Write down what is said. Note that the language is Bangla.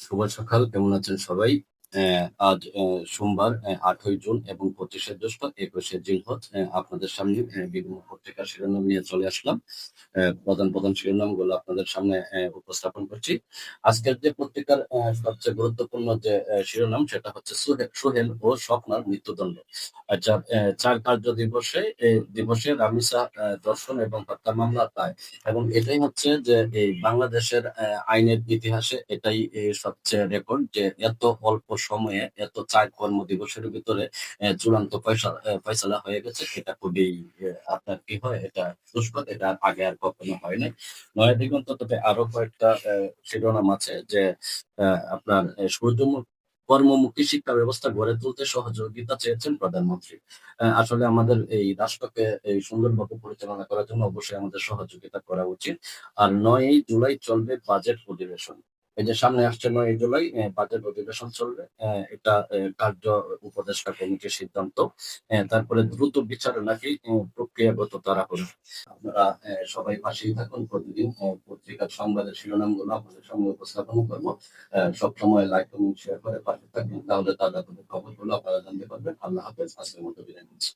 শুভ সকাল, কেমন আছেন সবাই? আজ সোমবার ৮ই জুন এবং ২৫শে জ্যৈষ্ঠ, ২১শে জিলহজ। আপনাদের সামনে বিভিন্ন পত্রিকার শিরোনাম নিয়ে চলে আসলাম। প্রধান প্রধান শিরোনামগুলো আপনাদের সামনে উপস্থাপন করছি। আজকের যে পত্রিকার সবচেয়ে গুরুত্বপূর্ণ যে শিরোনাম, সেটা হচ্ছে সোহেল ও স্বপ্নার মৃত্যুদণ্ড। আচ্ছা, ৪ কার্য দিবসে রামিসা ধর্ষণ এবং হত্যা মামলা দায়। এবং এটাই হচ্ছে যে এই বাংলাদেশের আইনের ইতিহাসে এটাই সবচেয়ে রেকর্ড, যে এত অল্প সময়ে এত ৪ কর্মদিবসের ভিতরে চূড়ান্ত ফয়সালা হয়ে গেছে। এটা খুবই আপনার কি হয়, এটা দুষ্কর, এটা আগে আর কখনো হয় নাই। নয়া দিগন্ত তবে আরো কয়েকটা শিরোনাম আছে, যে আপনার সূর্যমুখ কর্মমুখী শিক্ষা ব্যবস্থা গড়ে তুলতে সহযোগিতা চেয়েছেন প্রধানমন্ত্রী। আসলে আমাদের এই রাষ্ট্রকে এই সুন্দরভাবে পরিচালনা করার জন্য অবশ্যই আমাদের সহযোগিতা করা উচিত। আর ৯ই জুলাই চলবে বাজেট অধিবেশন। এই যে সামনে আসছে ৯ই জুলাই বাজেট অধিবেশন চলবে। এটা কার্য উপদেষ্টা কমিটির সিদ্ধান্ত। তারপরে দ্রুত বিচার নাকি প্রক্রিয়াগত তাড়াহুড়ো। আপনারা সবাই পাশেই থাকুন। প্রতিদিন পত্রিকার সংবাদের শিরোনামগুলো আপনাদের সামনে উপস্থাপন করবো। সবসময় লাইক কমেন্ট শেয়ার করে পাশে থাকবেন, তাহলে তাজা খবরগুলো আপনারা জানতে পারবেন। আল্লাহ হাফেজ, আজকের মতো বিদায় নিচ্ছি।